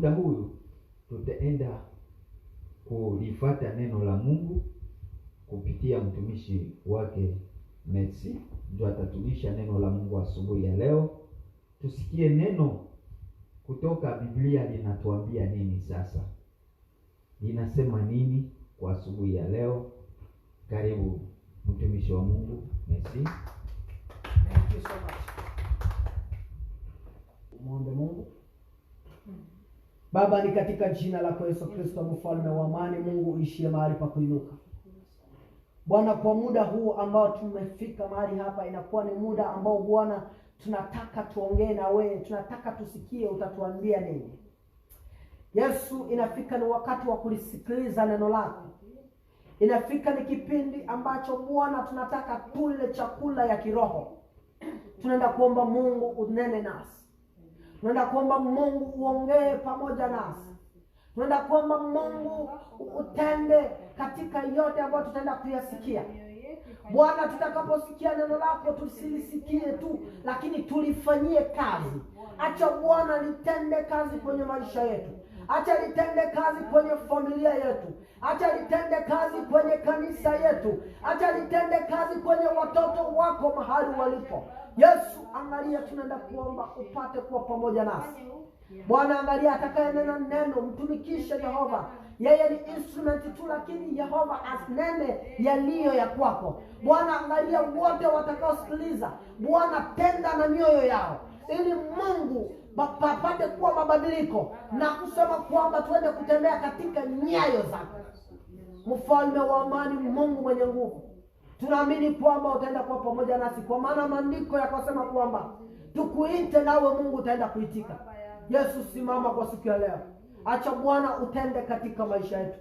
muda huu tutaenda kulifuata neno la Mungu kupitia mtumishi wake Messi, ndio atatulisha neno la Mungu asubuhi ya leo. Tusikie neno kutoka Biblia linatuambia nini sasa. Linasema nini kwa asubuhi ya leo? Karibu mtumishi wa Mungu Messi. Thank you so much. Muombe Mungu. Baba, ni katika jina lako Yesu Kristo, mfalme wa amani, Mungu uishie mahali pa kuinuka. Bwana, kwa muda huu ambao tumefika mahali hapa, inakuwa ni muda ambao Bwana tunataka tuongee na wewe, tunataka tusikie utatuambia nini. Yesu, inafika ni wakati wa kulisikiliza neno lako. Inafika ni kipindi ambacho Bwana tunataka tule chakula ya kiroho. Tunaenda kuomba Mungu unene nasi. Tunaenda kuomba Mungu uongee pamoja nasi. Tunaenda kuomba Mungu utende katika yote ambayo tutaenda kuyasikia. Bwana, tutakaposikia neno lako tusilisikie tu, lakini tulifanyie kazi. Acha Bwana litende kazi kwenye maisha yetu. Acha litende kazi kwenye familia yetu. Acha litende kazi kwenye kanisa yetu. Acha litende kazi kwenye watoto wako mahali walipo. Yesu, angalia, tunaenda kuomba upate kuwa pamoja nasi. Bwana, angalia atakayenena neno, mtumikishe Yehova. Yeye ni instrument tu, lakini Yehova asinene yaliyo ya kwako. Bwana, angalia wote watakaosikiliza. Bwana, tenda na mioyo yao, ili Mungu papate kuwa mabadiliko na kusema kwamba tuende kutembea katika nyayo zako. Mfalme wa amani, Mungu mwenye nguvu, tunaamini kwamba utaenda kuwa pamoja nasi, kwa maana maandiko yakasema kwamba tukuite nawe Mungu utaenda kuitika. Yesu, simama kwa siku ya leo. Acha Bwana utende katika maisha yetu.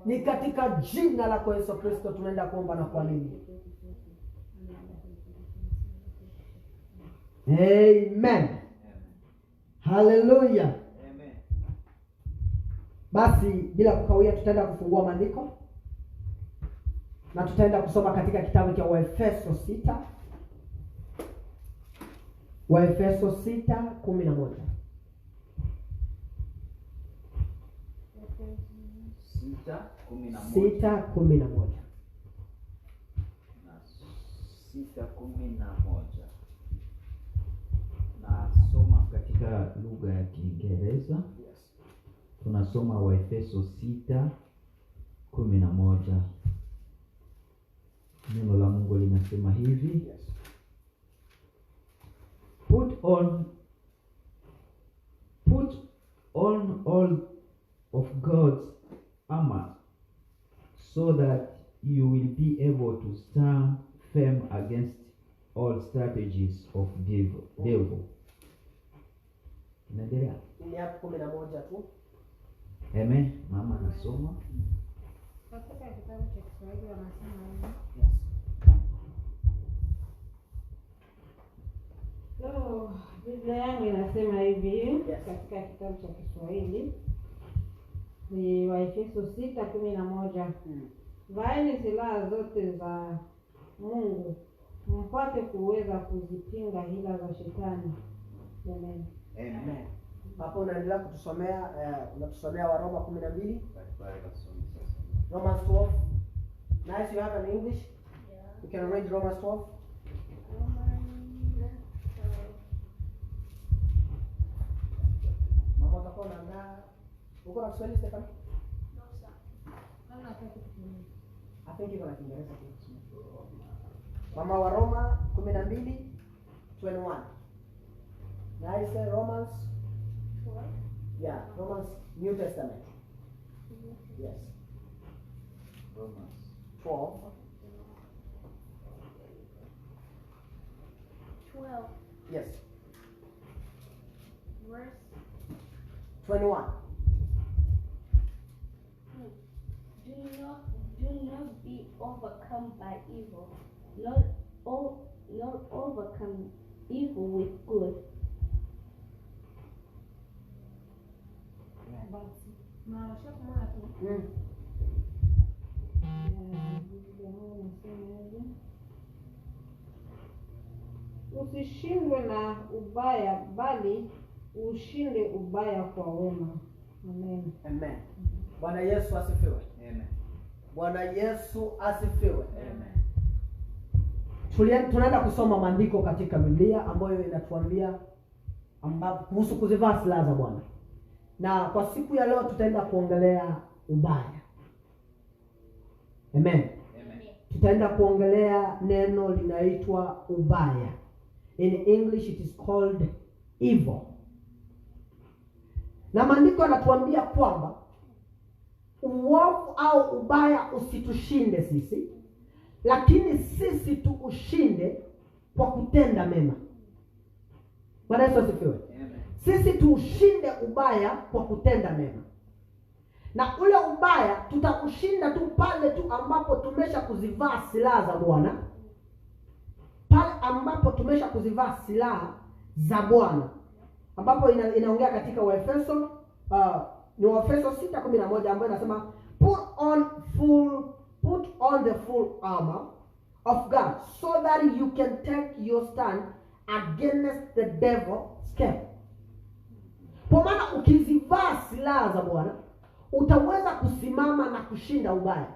Ni katika jina lako Yesu Kristo tunaenda kuomba na kuamini. Amen. Hallelujah. Amen. Basi bila kukawia tutaenda kufungua maandiko na tutaenda kusoma katika kitabu cha Waefeso 6. Waefeso 6:11. 6:11. 6:11. Nasoma katika lugha ya Kiingereza. Yes. Tunasoma Waefeso 6:11. Neno la Mungu linasema hivi. Yes. Put on all of God's armor, so that you will be able to stand firm against all strategies of devil. Naendelea. Ni hapo 11 tu. Amen. Mama nasoma. Katika kitabu cha Kiswahili wanasema hivi. Yes. Biblia yangu inasema hivi. Yes. Katika kitabu cha Kiswahili ni Waefeso 6:11. Vaeni silaha zote za Mungu mpate kuweza kuzipinga hila za shetani. Amen. Amen. Hapo unaendelea kutusomea unatusomea Waroma 12. Romans 12. Nice, you have an English? Yeah. You can read Romans 12. Mama utakuwa unaandaa. Uko na Kiswahili Stefan? No, sir. Naona hataki kutumia. I think iko na Kiingereza pia. Mama wa Roma 12:21. Nice, Romans. What? Yeah, Romans New Testament. Yes. Romans 12. 12, Yes. verse 21. Do not be overcome by evil, not overcome evil with good. Basi. Na ushakumana tu. Mm. Biblia yangu inasema hivi. Usishindwe na ubaya, bali ushinde ubaya kwa wema. Amen. Amen. Bwana Yesu asifiwe. Amen. Bwana Yesu asifiwe. Amen. Tunaenda kusoma maandiko katika Biblia ambayo inatuambia kuhusu kuzivaa silaha za Bwana. Na kwa siku ya leo tutaenda kuongelea ubaya. Amen. Amen. Tutaenda kuongelea neno linaitwa ubaya. In English it is called evil. Na maandiko yanatuambia kwamba uovu au ubaya usitushinde sisi, lakini sisi tuushinde kwa kutenda mema. Bwana Yesu asifiwe. Amen. Sisi tuushinde ubaya kwa kutenda mema. Na ule ubaya tutaushinda tu pale tu ambapo tumesha kuzivaa silaha za Bwana. Pale ambapo tumesha kuzivaa silaha za Bwana. Ambapo inaongea katika Waefeso ni Waefeso 6:11 ambayo inasema put on the full armor of God so that you can take your stand against the devil's scheme. Kwa maana ukizivaa silaha za Bwana utaweza kusimama na kushinda ubaya.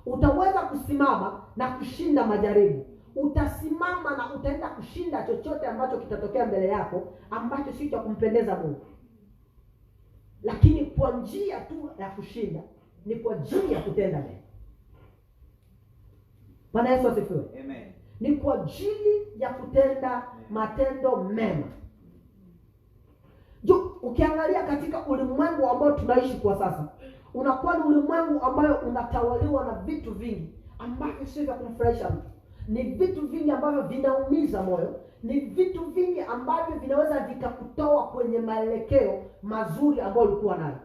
Utaweza kusimama na kushinda majaribu. Utasimama na utaenda kushinda chochote ambacho kitatokea mbele yako ambacho si cha kumpendeza Mungu. Lakini kwa njia tu ya kushinda ni kwa ajili ya kutenda mema. Bwana Yesu asifiwe. Amen. Ni kwa ajili ya kutenda matendo mema. Ukiangalia katika ulimwengu ambao tunaishi kwa sasa, unakuwa ni ulimwengu ambayo unatawaliwa na vitu vingi ambavyo sio vya kumfurahisha mtu. Ni vitu vingi ambavyo vinaumiza moyo, ni vitu vingi ambavyo vinaweza vikakutoa kwenye maelekeo mazuri ambayo ulikuwa nayo.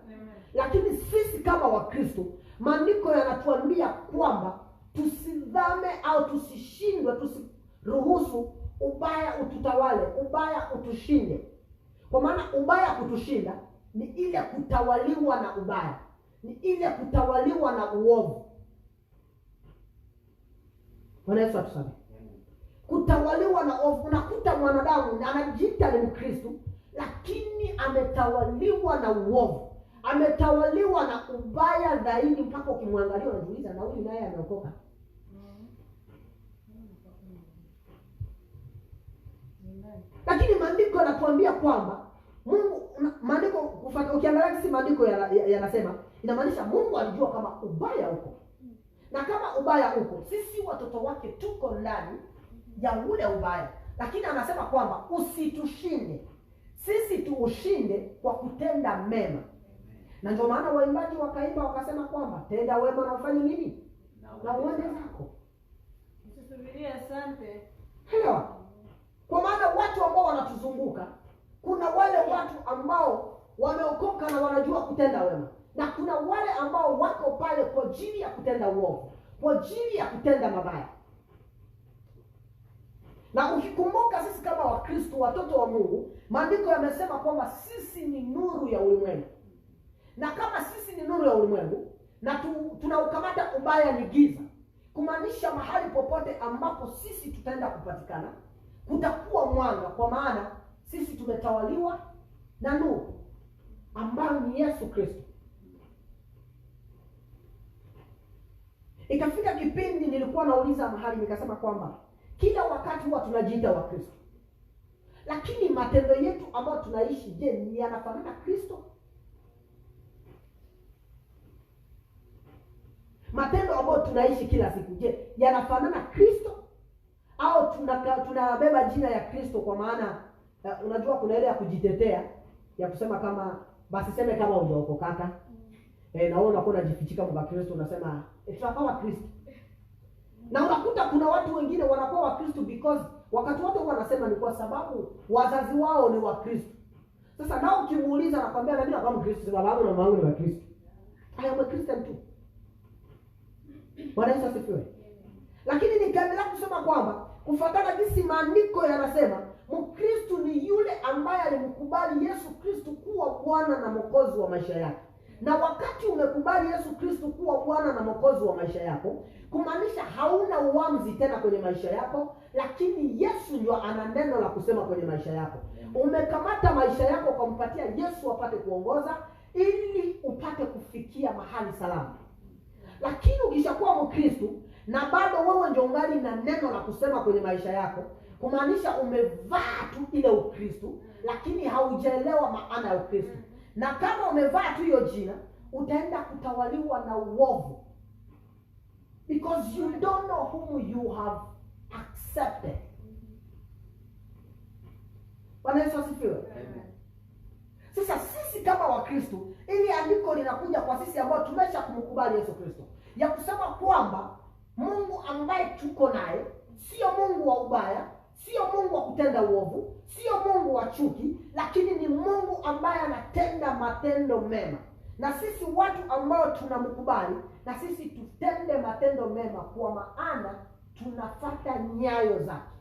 Lakini sisi kama Wakristo, maandiko yanatuambia kwamba tusidhame au tusishindwe, tusiruhusu ubaya ututawale, ubaya utushinde. Kwa maana ubaya kutushinda ni ile kutawaliwa na ubaya, ni ile kutawaliwa na uovu. Bwana Yesu atusamehe. Kutawaliwa na uovu. Unakuta mwanadamu anajiita ni Mkristo lakini ametawaliwa na uovu, ametawaliwa na ubaya zaidi mpaka ukimwangalia unajiuliza na huyu naye ameokoka. Lakini maandiko yanatuambia kwamba Mungu, maandiko ukiangalia kisi maandiko yanasema, inamaanisha Mungu alijua kama ubaya uko. Na kama ubaya uko, sisi watoto wake tuko ndani ya ule ubaya. Lakini anasema kwamba usitushinde. Sisi tuushinde kwa kutenda mema. Na ndio maana waimbaji wakaimba wakasema kwamba tenda wema na ufanye nini? Na uende zako. Usisubirie asante. Elewa. Kwa maana watu ambao wanatuzunguka, kuna wale watu ambao wameokoka na wanajua kutenda wema. Na kuna wale ambao wako pale kwa ajili ya kutenda uovu, kwa ajili ya kutenda mabaya. Na ukikumbuka sisi kama Wakristo, watoto wa Mungu, maandiko yamesema kwamba sisi ni nuru ya ulimwengu. Na kama sisi ni nuru ya ulimwengu na tunaukamata ubaya ni giza, kumaanisha mahali popote ambapo sisi tutaenda kupatikana kutakuwa mwanga, kwa maana sisi tumetawaliwa na nuru ambayo ni Yesu Kristo. Ikafika kipindi nilikuwa nauliza mahali nikasema kwamba kila wakati huwa tunajiita wa Kristo, lakini matendo yetu ambayo tunaishi, je, ni yanafanana Kristo? Matendo ambayo tunaishi kila siku, je, yanafanana Kristo? Au tunabeba jina ya Kristo kwa maana unajua kuna ile ya kujitetea ya kusema kama basi seme kama hujaokoka. Na wewe unakuwa unajifichika kwa Kristo, unasema tunakuwa Kristo. Na unakuta kuna watu wengine wanakuwa wa Kristo because wakati wote wanasema ni kwa sababu wazazi wao ni wa Kristo. Sasa nao ukimuuliza anakuambia na mimi nakuwa Mkristo, babangu na mamangu ni wa Kristo. I am a Christian too. Bwana Yesu asifiwe. Lakini nikaendelea kusema kwamba kufuatana jinsi maandiko yanasema, Mkristo ni yule ambaye alimkubali Yesu Kristo kuwa Bwana na Mwokozi wa maisha yake. Na wakati umekubali Yesu Kristo kuwa Bwana na Mwokozi wa maisha yako, kumaanisha hauna uamuzi tena kwenye maisha yako, lakini Yesu ndio ana neno la kusema kwenye maisha yako. Umekamata maisha yako ukampatia Yesu apate kuongoza, ili upate kufikia mahali salama. Lakini ukishakuwa Mkristo na bado wewe ndio ungali na neno la kusema kwenye maisha yako, kumaanisha umevaa tu ile Ukristo lakini haujaelewa maana ya Ukristo. Na kama umevaa tu hiyo jina, utaenda kutawaliwa na uovu, because you don't know whom you have accepted. Bwana Yesu asifiwe. Sasa sisi kama Wakristo, ili andiko linakuja kwa sisi ambao tumesha kumkubali Yesu Kristo, ya kusema kwamba Mungu ambaye tuko naye sio Mungu wa ubaya, sio Mungu wa kutenda uovu, sio Mungu wa chuki, lakini ni Mungu ambaye anatenda matendo mema. Na sisi watu ambao tunamkubali, na sisi tutende matendo mema, kwa maana tunafuata nyayo zake.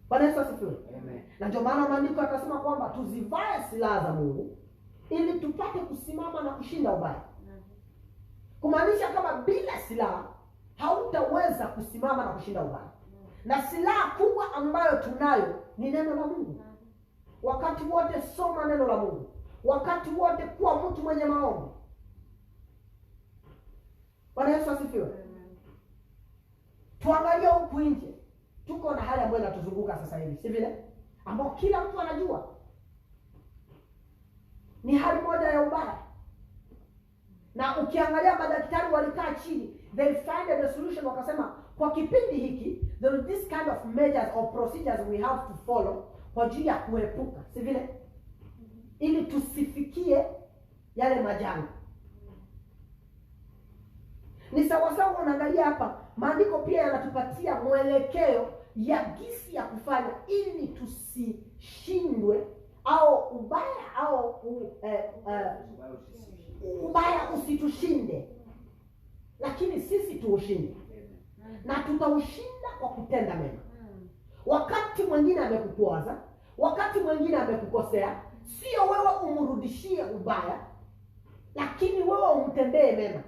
Bwana Yesu asifiwe. Na ndio maana maandiko yakasema kwamba tuzivae silaha za Mungu ili tupate kusimama na kushinda ubaya. Kumaanisha kama bila silaha hautaweza kusimama na kushinda ubaya. Na silaha kubwa ambayo tunayo ni neno la Mungu. Wakati wote soma neno la Mungu. Wakati wote kuwa mtu mwenye maombi. Bwana Yesu asifiwe. Tuangalie huku nje. Tuko na hali ambayo inatuzunguka sasa hivi, si vile? Ambao kila mtu anajua ni hali moja ya ubaya. Na ukiangalia madaktari walikaa chini, they find a solution, wakasema kwa kipindi hiki there is this kind of measures or procedures we have to follow kwa ajili ya kuepuka, si vile? Ili tusifikie yale majanga. Ni sawasawa, unaangalia hapa maandiko pia yanatupatia mwelekeo ya jinsi ya kufanya ili tusishindwe au ubaya au ubaya usitushinde, lakini sisi tuushinde. Na tutaushinda kwa kutenda mema. Wakati mwingine amekukwaza, wakati mwingine amekukosea, sio wewe umrudishie ubaya, lakini wewe umtendee mema.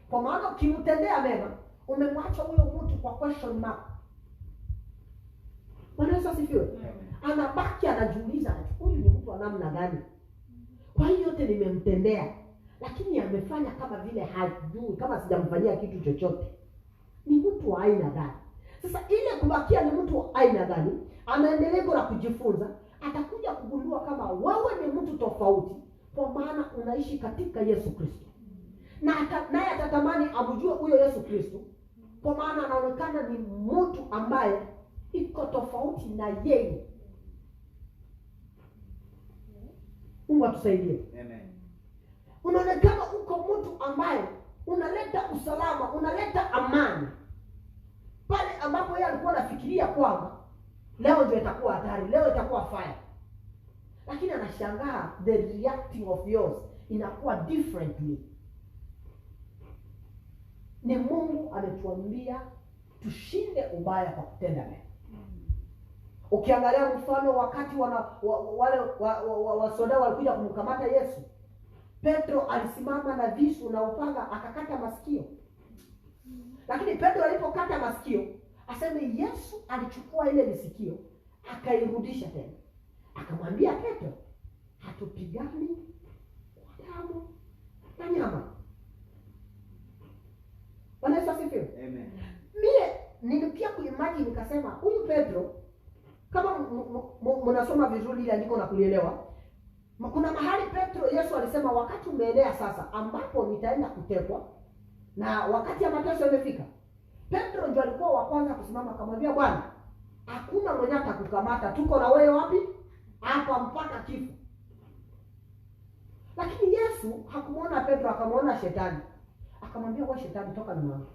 Kwa maana ukimtendea mema, umemwacha huyo mtu kwa question mark. Bwana Yesu asifiwe. Anabaki anajiuliza, huyu ni mtu wa namna gani? Kwa hiyo yote nimemtendea, lakini amefanya kama vile hajui, kama sijamfanyia kitu chochote. Ni mtu wa aina gani? Sasa ile kubakia ni mtu wa aina gani, anaendelea na kujifunza, atakuja kugundua kama wewe ni mtu tofauti, kwa maana unaishi katika Yesu Kristo. Na naye atatamani amjue huyo Yesu Kristo, kwa maana anaonekana ni mtu ambaye iko tofauti na yeye. Mungu atusaidie. Amen. Unaonekana uko mtu ambaye unaleta usalama, unaleta amani pale ambapo yeye alikuwa anafikiria kwamba leo ndio itakuwa hatari, leo itakuwa fire. Lakini anashangaa the reacting of yours inakuwa differently. Ni Mungu ametuambia tushinde ubaya kwa kutenda mema. Ukiangalia mfano wakati wale wasoda walikuja kumkamata Yesu, Petro alisimama na visu na upanga akakata masikio. Lakini Petro alipokata masikio, aseme Yesu alichukua ile misikio akairudisha tena. Akamwambia Petro, hatupigani kwa damu na nyama. Bwana Yesu asifiwe. Amen. Mie nilikia kuimagine nikasema huyu Petro, kama mnasoma vizuri ile andiko na kulielewa, kuna mahali Petro Yesu alisema wakati umeenea sasa ambapo nitaenda kutekwa na wakati ya mateso imefika. Petro ndio alikuwa wa kwanza kusimama akamwambia Bwana, hakuna mwenye atakukamata, tuko na wewe wapi? Hapa mpaka kifo. Lakini Yesu hakumuona Petro, akamuona shetani. Akamwambia wewe shetani, toka nyuma yangu.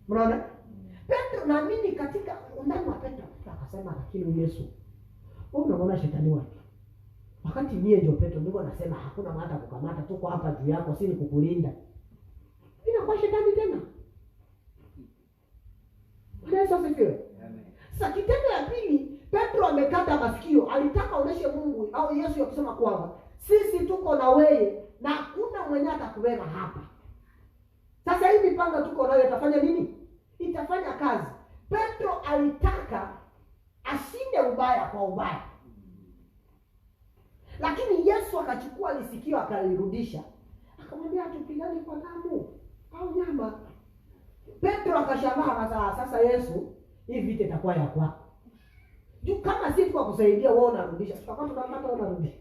Mnaona? Petro naamini katika undani wa Petro akasema, lakini Yesu, wewe unaona shetani wapi? Wakati mie ndio Petro ndio nasema hakuna mtu atakukamata, tuko hapa juu yako, si ni kukulinda. Inakuwa shetani tena. Yesu asifiwe. Amen. Sasa kitendo ya pili, Petro amekata masikio, alitaka oneshe Mungu au Yesu ya kusema kwamba sisi tuko na wewe na hakuna mwenye atakubeba hapa. Sasa hii mipanga tuko nayo itafanya nini? Itafanya kazi. Petro alitaka ashinde ubaya kwa ubaya. Lakini Yesu Yesu akachukua lisikio akalirudisha, akamwambia hatupigani kwa damu au nyama. Petro akashangaa, sasa Yesu, hii vita itakuwa ya kwako. Juu kama si kwa kusaidia wewe unarudisha, tutakuwa tunapata wewe unarudisha.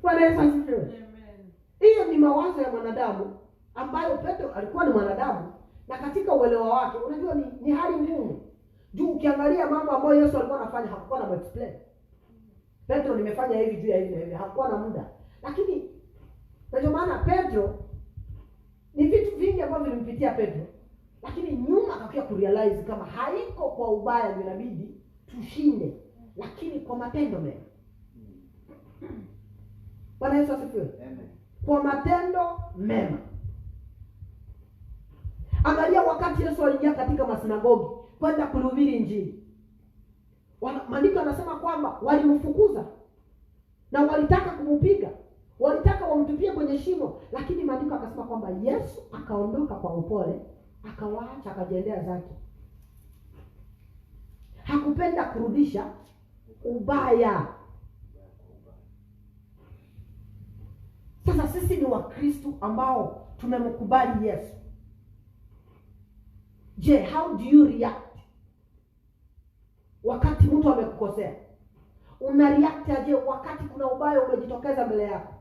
Bwana Yesu asifiwe. Amen. Hiyo ni mawazo ya mwanadamu ambayo Petro alikuwa ni mwanadamu, na katika uelewa wake unajua ni hali ngumu. Juu ukiangalia mambo ambayo Yesu alikuwa anafanya hakuwa na explain. Petro, nimefanya hivi juu ya hivi na hivi, hakuwa na muda. Lakini ndio maana Petro, ni vitu vingi ambavyo vilimpitia Petro, lakini nyuma akakuja kurealize kama haiko kwa ubaya inabidi tushinde, lakini kwa matendo mema. Bwana Yesu asifiwe. Amen. Kwa matendo mema. Angalia wakati Yesu aliingia katika masinagogi kwenda kuhubiri Injili. Maandiko yanasema kwamba walimfukuza na walitaka kumupiga, walitaka wamtupie kwenye shimo, lakini maandiko akasema kwamba Yesu akaondoka kwa upole, akawaacha akajiendea zake. Hakupenda kurudisha ubaya. Sasa sisi ni Wakristo ambao tumemkubali Yesu. Je, how do you react wakati mtu amekukosea? Una react aje wakati kuna ubaya umejitokeza mbele yako?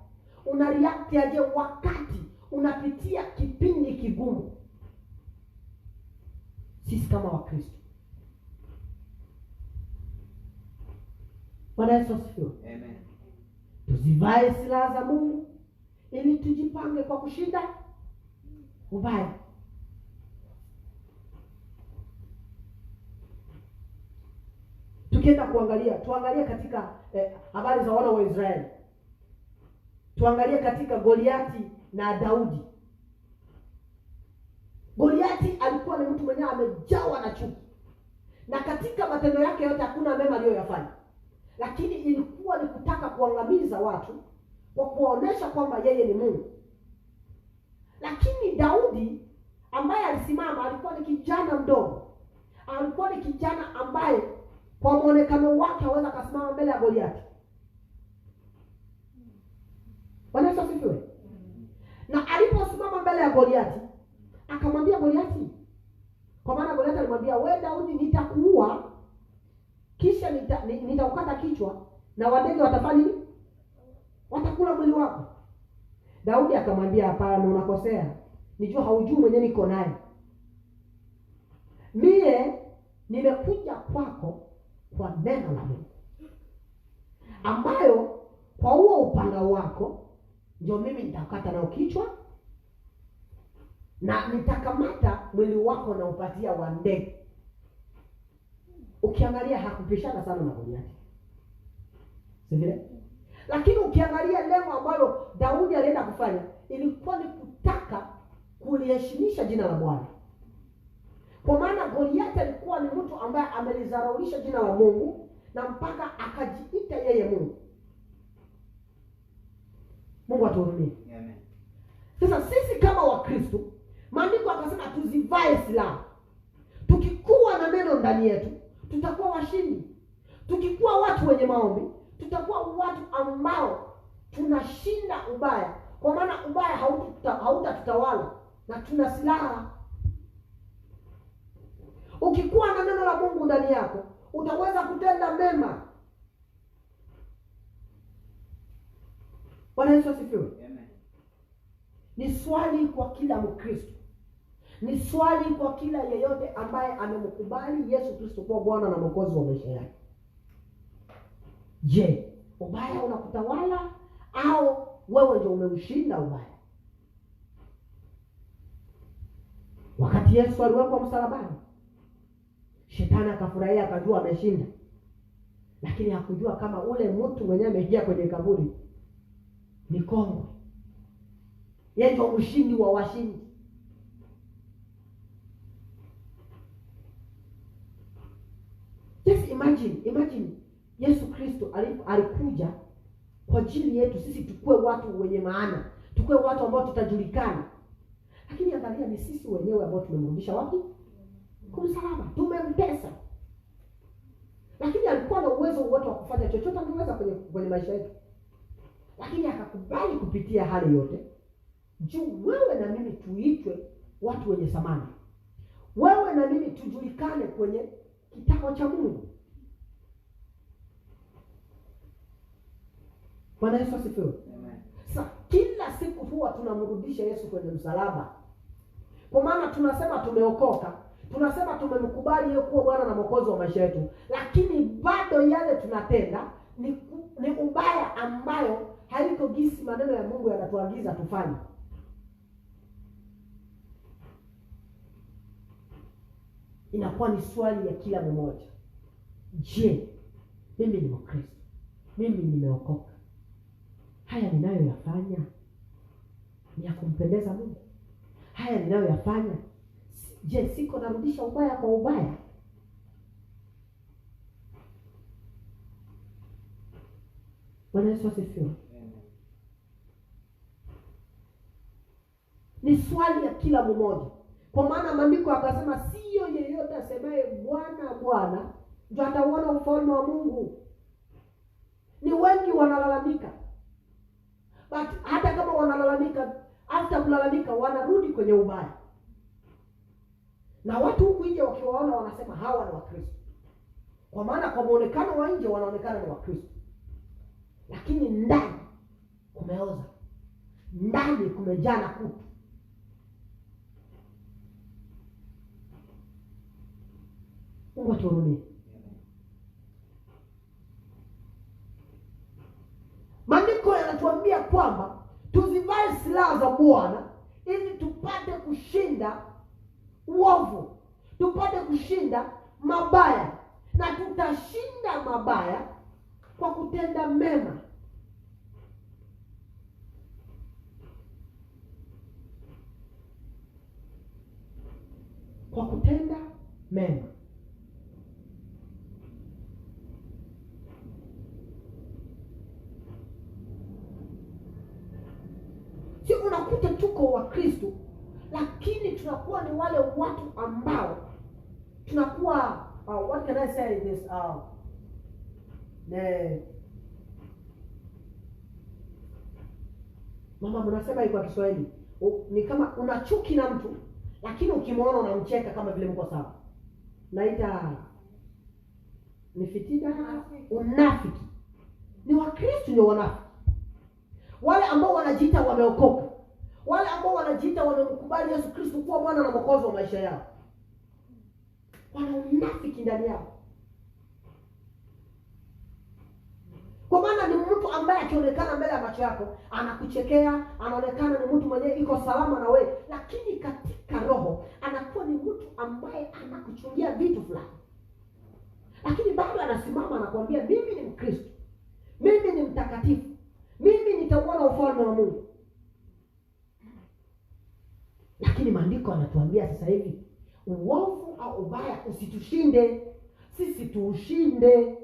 Una react aje wakati unapitia kipindi kigumu? Sisi kama Wakristo, Bwana Yesu asifiwe. Amen. Tuzivae silaha za Mungu ili tujipange kwa kushinda ubaya. Tukienda tuangalie katika habari za wana wa Israeli. Tuangalie katika Goliati na Daudi. Goliati alikuwa ni mtu mwenye amejawa na chuki, na katika matendo yake yote hakuna mema aliyoyafanya, lakini ilikuwa ni kutaka kuangamiza watu kwa kuonesha kwamba yeye ni Mungu. Lakini Daudi ambaye alisimama, alikuwa ni kijana mdogo, alikuwa ni kijana ambaye kwa muonekano wake haweza kusimama mbele ya Goliati. Bwana Yesu asifiwe. Na aliposimama mbele ya Goliati, akamwambia Goliati, kwa maana Goliati alimwambia, wewe Daudi, nitakuua kisha nitaukata kichwa na wadege watafanya nini? Watakula mwili wako. Daudi akamwambia, hapana, unakosea. Nijua haujui mwenye niko naye. Mie nimekuja kwako kwa neno la Mungu, ambayo kwa huo upanga wako ndio mimi nitakata nao kichwa na nitakamata mwili wako na upatia wa ndege. Ukiangalia hakupishana sana na Goliati, sivile? Lakini ukiangalia lengo ambalo Daudi alienda kufanya, ilikuwa ni kutaka kuliheshimisha jina la Bwana. Kwa maana Goliati alikuwa ni mtu ambaye amelizaraulisha jina la Mungu na mpaka akajiita yeye Mungu. Mungu atuhurumie. Amen. Sasa sisi kama Wakristo, maandiko akasema tuzivae silaha. Tukikuwa na neno ndani yetu, tutakuwa washindi. Tukikuwa watu wenye maombi, tutakuwa watu ambao tunashinda ubaya. Kwa maana ubaya hautatutawala na tuna silaha. Ukikuwa na neno la Mungu ndani yako, utaweza kutenda mema. Bwana Yesu asifiwe. Amen. Ni swali kwa kila Mkristo. Ni swali kwa kila yeyote ambaye amemkubali Yesu Kristo kuwa Bwana na Mwokozi wa maisha yake. Je, ubaya unakutawala au wewe ndio umeushinda ubaya? Wakati Yesu aliwekwa msalabani, Shetani akafurahia, akajua ameshinda. Lakini hakujua kama ule mtu mwenyewe ameingia kwenye kaburi ni kongwe. Yeye ndio mshindi wa washindi. Just imagine Yesu Kristo alikuja kwa ajili yetu sisi tukue watu wenye maana, tukue watu ambao tutajulikana. Lakini angalia, ni sisi wenyewe ambao tumemrudisha wapi? Kwa msalaba. Tumemtesa. Lakini alikuwa na uwezo wote wa kufanya chochote kwenye maisha yetu, lakini akakubali kupitia hali yote juu wewe na mimi tuitwe watu wenye thamani, wewe na mimi tujulikane kwenye kitabu cha Mungu. Bwana Yesu asifiwe. Sasa kila siku huwa tunamrudisha Yesu kwenye msalaba, kwa maana tunasema tumeokoka, tunasema tumemkubali yeye kuwa Bwana na Mwokozi wa maisha yetu, lakini bado yale tunatenda ni ubaya ambayo haiko gisi maneno ya Mungu yanatuagiza tufanye. Inakuwa ni swali ya kila mmoja. Je, mimi ni Mkristo? Mimi nimeokoka? Haya ninayoyafanya ni ya kumpendeza Mungu? Haya ninayoyafanya, je, siko narudisha ubaya kwa ubaya? Bwana Yesu asifiwe. Ni swali ya kila mmoja, kwa maana maandiko akasema sio yeyote asemaye Bwana Bwana ndio atauona ufalme wa Mungu. Ni wengi wanalalamika, but hata kama wanalalamika, after kulalamika wanarudi kwenye ubaya, na watu huku nje wakiwaona wanasema hawa ni Wakristo, kwa maana kwa muonekano wa nje wanaonekana ni Wakristo, lakini ndani kumeoza, ndani kumejaa na kutu. Mungu atuhurumie. Maandiko yanatuambia kwamba tuzivae silaha za Bwana ili tupate kushinda uovu, tupate kushinda mabaya, na tutashinda mabaya kwa kutenda mema. Kwa kutenda mema. Si unakuta tuko wa Kristo, lakini tunakuwa ni wale watu ambao tunakuwa what can I say this mama mnasema iko kwa Kiswahili, ni kama una chuki na mtu lakini ukimwona unamcheka kama vile mko sawa. Naita ni fitina, unafiki. Ni Wakristo ndio wanafiki. Wale ambao wanajiita wameokoka, wale ambao wanajiita wamemkubali Yesu Kristo kuwa Bwana na Mwokozi wa maisha yao, wana unafiki ndani yao. Kwa maana ni mtu ambaye akionekana mbele ya macho yako anakuchekea, anaonekana ni mtu mwenyewe iko salama na wewe, lakini katika roho anakuwa ni mtu ambaye anakuchungia vitu fulani, lakini bado anasimama anakuambia mimi ni Mkristo, mimi ni mtakatifu, mimi nitauona ufalme wa Mungu. Lakini maandiko yanatuambia sasa hivi uovu au ubaya usitushinde, sisi tuushinde.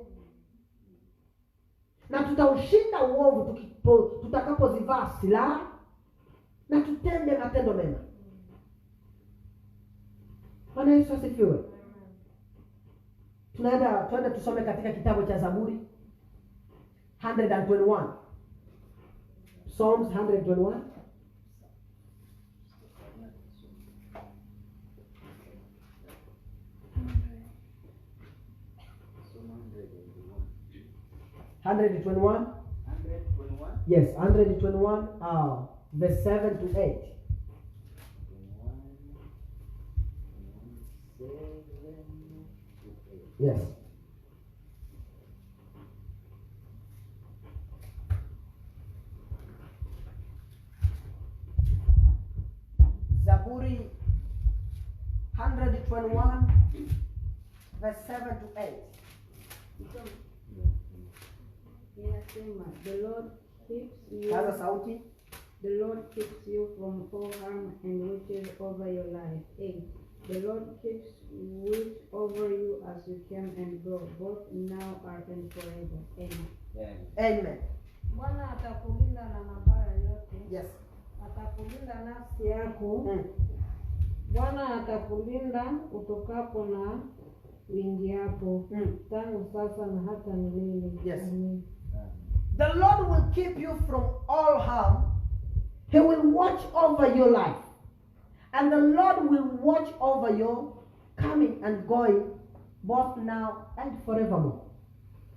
Na tutaushinda uovu tutakapozivaa silaha na tutende matendo mema. Bwana Yesu asifiwe. Tunaenda tusome katika kitabu cha Zaburi 121. Psalms 121. Yes, 121, verse 7 to 8. Yes. Zaburi 121, verse 7 to 8. Inasema, the Lord keeps you. Kaza sauti. The Lord keeps you from all harm and watches over your life. 8. The Lord keeps watch over you as you come and go, both now and forever. Amen. Amen. Bwana atakulinda na mabaya yote. Yes. Atakulinda nafsi yako. Bwana atakulinda utokapo na uingiapo, tangu sasa na hata milele. Yes. Amen. The Lord will keep you from all harm. He will watch over your life. And the Lord will watch over your coming and going, both now and forevermore.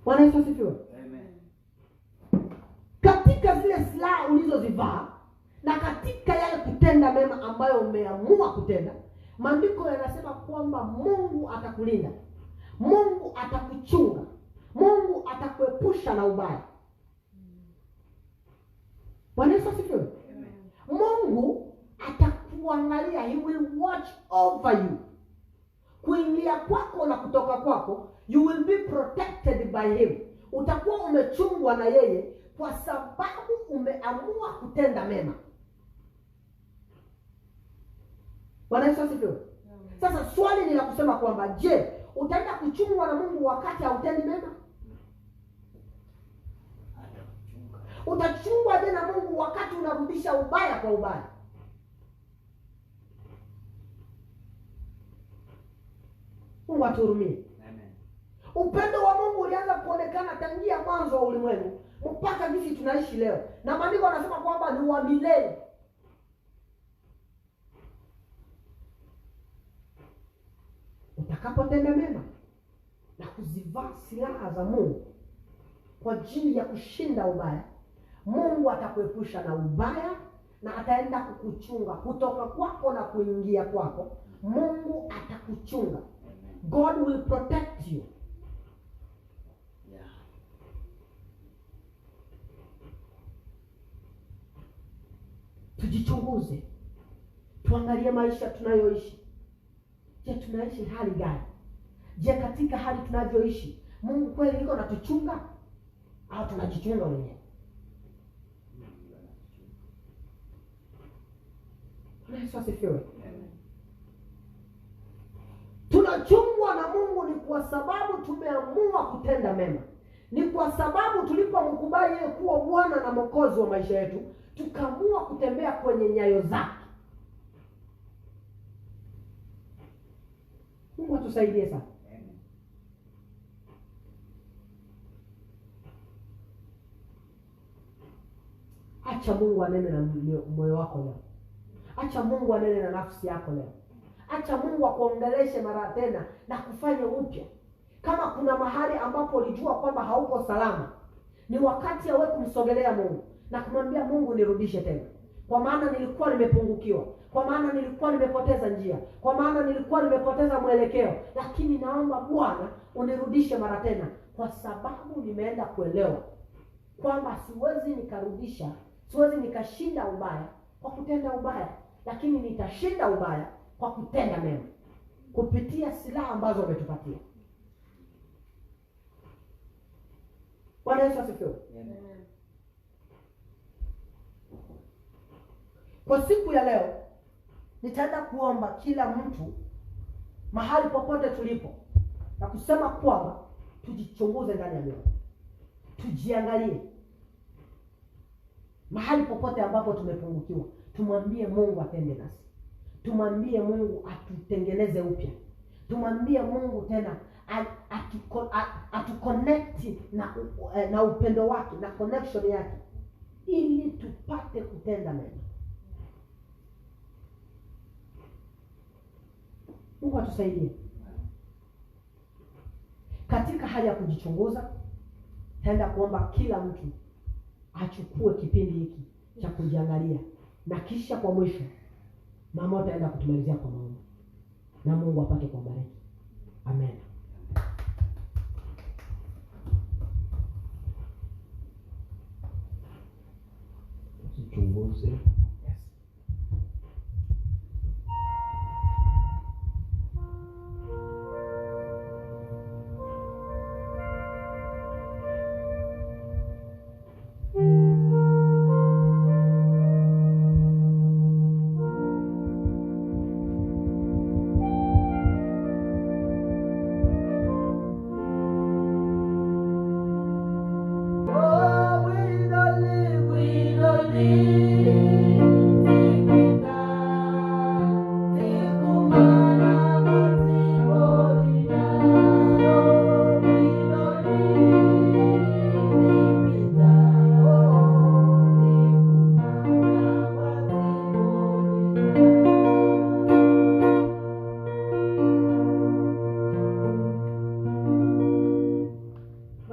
Bwana Yesu asifiwe. Amen. Katika zile silaha ulizozivaa na katika yale kutenda mema ambayo umeamua kutenda, maandiko yanasema kwamba Mungu atakulinda, Mungu atakuchunga, Mungu atakuepusha na ubaya. Bwana Yesu asifiwe. Mungu atakuangalia, he will watch over you. Kuingia kwako na kutoka kwako, you will be protected by him. Utakuwa umechungwa na yeye kwa sababu umeamua kutenda mema. Bwana Yesu asifiwe. Sasa swali ni la kusema kwamba je, utaenda kuchungwa na Mungu wakati hautendi mema? Utachungwa je na Mungu wakati unarudisha ubaya kwa ubaya? Mungu atuhurumie. Amen. Upendo wa Mungu ulianza kuonekana tangia mwanzo wa ulimwengu mpaka jinsi tunaishi leo. Na maandiko yanasema kwamba ni wa milele. Utakapotenda mema na kuzivaa silaha za Mungu kwa ajili ya kushinda ubaya, Mungu atakuepusha na ubaya na ataenda kukuchunga kutoka kwako na kuingia kwako. Mungu atakuchunga. God will protect you. Yeah. Tujichunguze. Tuangalie maisha tunayoishi. Je, tunaishi hali gani? Je, katika hali tunavyoishi Mungu kweli yuko anatuchunga au tunajichunga wenyewe? Yesu asifiwe. Tunachungwa na Mungu ni kwa sababu tumeamua kutenda mema. Ni kwa sababu tulipomkubali yeye kuwa Bwana na Mwokozi wa maisha yetu, tukaamua kutembea kwenye nyayo zake. Mungu atusaidie sana. Acha Mungu anene na moyo wako leo. Acha Mungu anene na nafsi yako leo. Acha Mungu akuongeleshe mara tena na kufanya upya. Kama kuna mahali ambapo ulijua kwamba hauko salama, ni wakati ya wewe kumsogelea Mungu na kumwambia Mungu, nirudishe tena. Kwa maana nilikuwa nimepungukiwa. Kwa maana nilikuwa nimepoteza njia. Kwa maana nilikuwa nimepoteza mwelekeo. Lakini naomba Bwana unirudishe mara tena, kwa sababu nimeenda kuelewa kwamba siwezi nikarudisha, siwezi nikashinda ubaya kwa kutenda ubaya, lakini nitashinda ubaya kwa kutenda mema kupitia silaha ambazo umetupatia. Bwana Yesu asifiwe. Kwa siku ya leo nitaenda kuomba kila mtu mahali popote tulipo na kusema kwamba tujichunguze ndani ya mioyo. Tujiangalie mahali popote ambapo tumepungukiwa. Tumwambie Mungu atende nasi. Tumwambie Mungu atutengeneze upya. Tumwambie Mungu tena atuconnect na upendo wake na connection yake, ili tupate kutenda mema. Mungu atusaidie. Katika hali ya kujichunguza, taenda kuomba kila mtu achukue kipindi hiki cha kujiangalia, na kisha kwa mwisho mama ataenda kutumalizia kwa maombi, na Mungu apate kubariki. Amen. Tuchunguze. Oh, we don't live.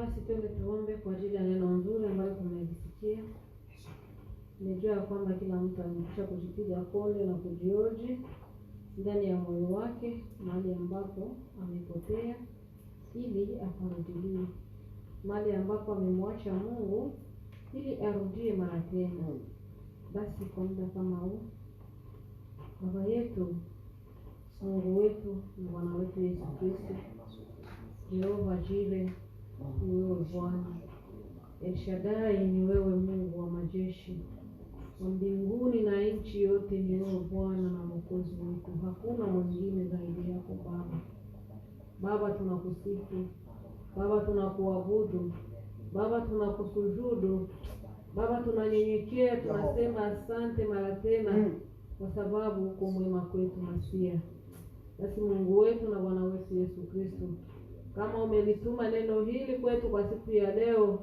Basi twende tuombe kwa ajili ya neno nzuri ambalo tumelisikia. Nimejua kwamba kila mtu amekwisha kujipiga konde na kujioji ndani ya moyo wake mahali ambapo amepotea, ili akarudilie. Mahali ambapo amemwacha Mungu, ili arudie mara tena. Basi kwa muda kama huu, Baba yetu, Mungu wetu na Bwana wetu Yesu Kristo, Jehova Jire, ni wewe Bwana. El Shaddai, ni wewe Mungu wa majeshi wa mbinguni na nchi yote, ni wewe Bwana na Mwokozi wetu. Hakuna mwingine zaidi yako Baba. Baba, tunakusifu. Baba, tunakuabudu. Baba, tunakusujudu. Baba, tunanyenyekea, tunasema asante mara tena, kwa sababu uko mwema kwetu Masia. Basi Mungu wetu na Bwana wetu Yesu Kristo, kama umelituma neno hili kwetu kwa siku ya leo,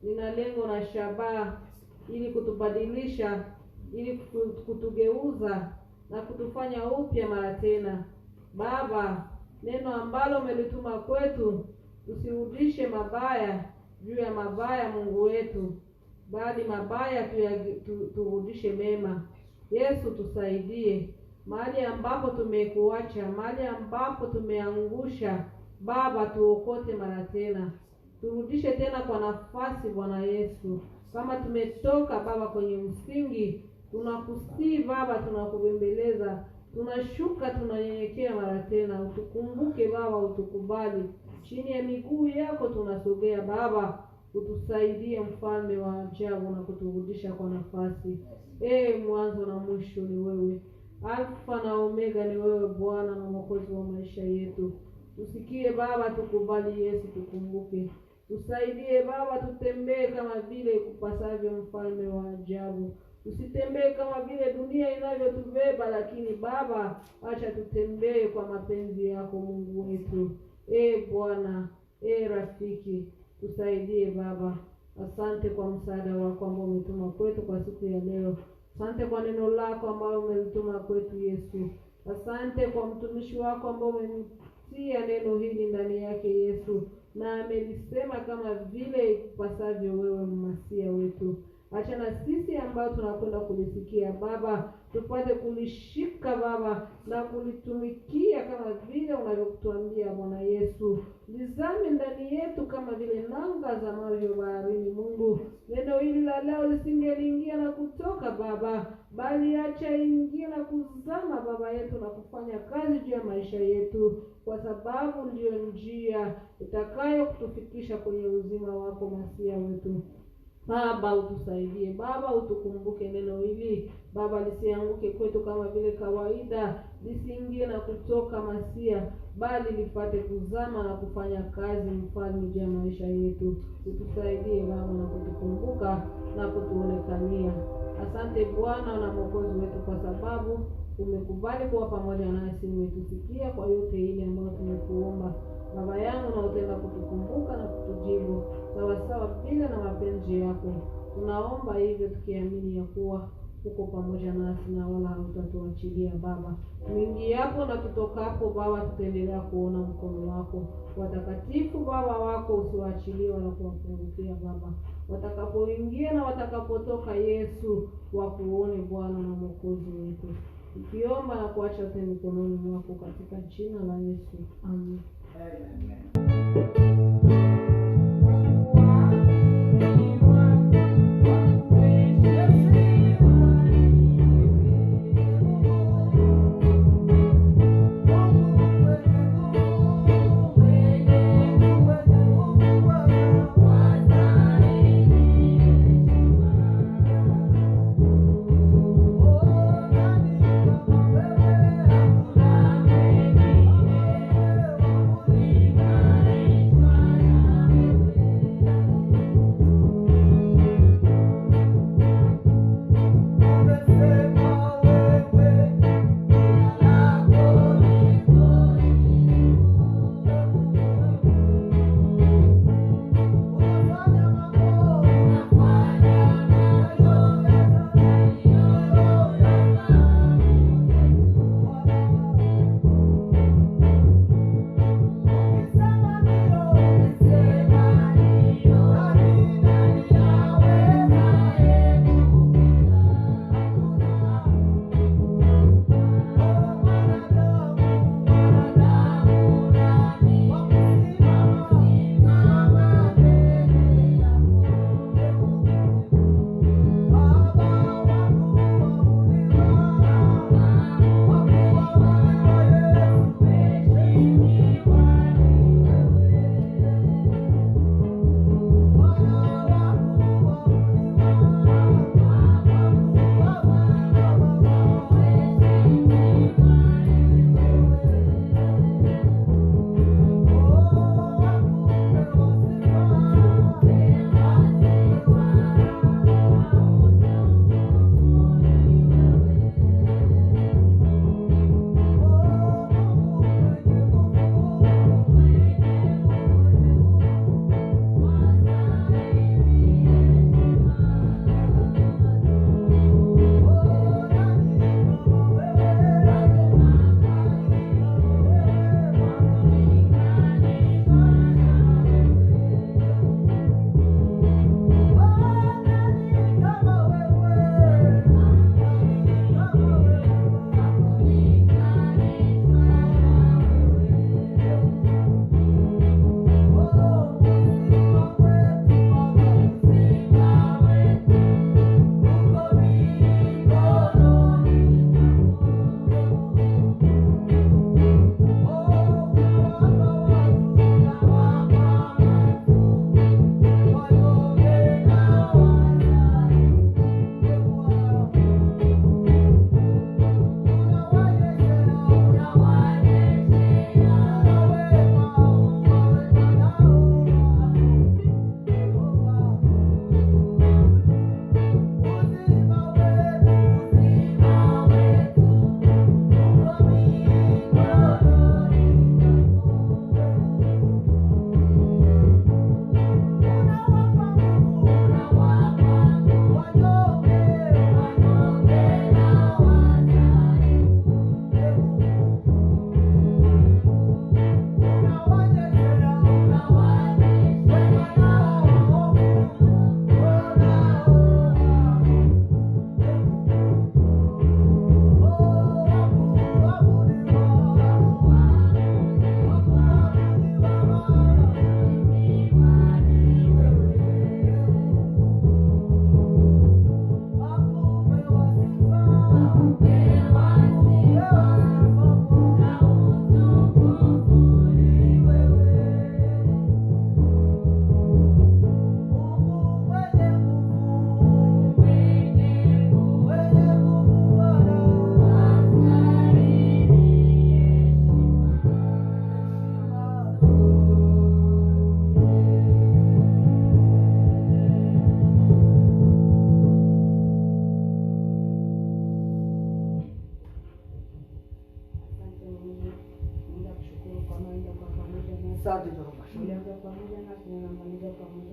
lina lengo na shabaha ili kutubadilisha, ili kutugeuza na kutufanya upya mara tena. Baba, neno ambalo umelituma kwetu, usirudishe mabaya juu ya mabaya Mungu wetu, bali mabaya turudishe mema. Yesu, tusaidie mahali ambapo tumekuacha, mahali ambapo tumeangusha. Baba, tuokote mara tena, turudishe tena kwa nafasi Bwana Yesu. Kama tumetoka Baba kwenye msingi, tunakusihi Baba, tunakubembeleza, tunashuka, tunanyenyekea mara tena. Utukumbuke Baba, utukubali. Chini ya miguu yako tunasogea Baba, utusaidie mfalme wa ajabu na kuturudisha kwa nafasi. Mwanzo na mwisho ni wewe. Alfa na Omega ni wewe Bwana na Mwokozi wa maisha yetu. Tusikie Baba, tukubali Yesu, tukumbuke. Tusaidie Baba, tutembee kama vile kupasavyo mfalme wa ajabu. Usitembee kama vile dunia inavyotubeba, lakini Baba, acha tutembee kwa mapenzi yako Mungu wetu. Bwana, rafiki, tusaidie Baba. Asante kwa msaada wako ambao umetuma kwetu kwa siku ya leo. Asante kwa neno lako ambalo umelituma kwetu Yesu. Asante kwa mtumishi wako ambao umemtia neno hili ndani yake Yesu, na amelisema kama vile kupasavyo wewe Masia wetu. Acha na sisi ambao tunakwenda kulisikia Baba, tupate kulishika Baba na kulitumikia kama vile unavyotuambia Bwana Yesu. Lizame ndani yetu kama vile nanga za maji baharini Mungu. Neno hili la leo lisingeliingia na kutoka Baba, bali acha ingie na kuzama Baba yetu na kufanya kazi juu ya maisha yetu, kwa sababu ndiyo njia itakayo kutufikisha kwenye uzima wako Masia wetu. Baba, utusaidie Baba, utukumbuke neno hili Baba, lisianguke kwetu kama vile kawaida, lisiingie na kutoka Masia, bali lipate kuzama na kufanya kazi mfalme juu ya maisha yetu. Utusaidie Baba na kutukumbuka na kutuonekania. Asante Bwana na Mwokozi wetu, kwa sababu umekubali kuwa pamoja nasi, umetusikia kwa yote ile ambayo tumekuomba. Baba yangu, na utenda kutukumbuka na kutujibu sawa bila na mapenzi yako. Tunaomba hivyo tukiamini ya kuwa uko pamoja nasi na wala hautatuachilia Baba. Tuingiapo na tutokapo Baba, tutaendelea kuona mkono wako. Watakatifu Baba wako usiwaachilie wala kuwapungukia Baba. Watakapoingia na watakapotoka Yesu, wakuone Bwana na Mwokozi wetu. Tukiomba na kuacha yote mikononi mwako katika jina la Yesu. Amen. Bye.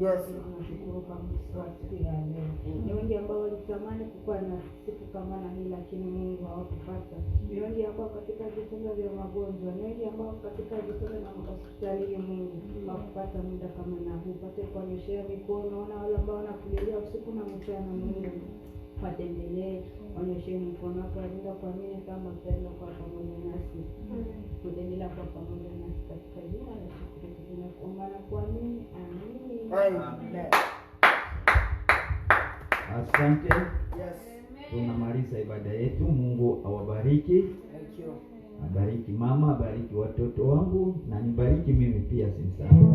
Yes. Tunashukuru kwa siku ya leo. Ni wengi ambao walitamani kukuwa na siku kama na hii, lakini Mungu hawakupata. Ni wengi ambao katika vitendo vya magonjwa, ni wengi ambao katika vitendo na hospitali, Mungu hawakupata muda kama na huu. Pate kuonyeshea mikono, na wale ambao wanakulilia usiku na mchana, Mungu watembelee, onyeshe mkono wako, alinda kuamini kama tendo kwa pamoja nasi. Tuendelea kwa pamoja nasi katika jina la Yesu Kristo tunakuomba na kuamini. Amen. Amen. Asante. Yes. Tunamaliza ibada yetu. Mungu awabariki. Thank you. Abariki mama, abariki watoto wangu, na nibariki mimi pia simsahau.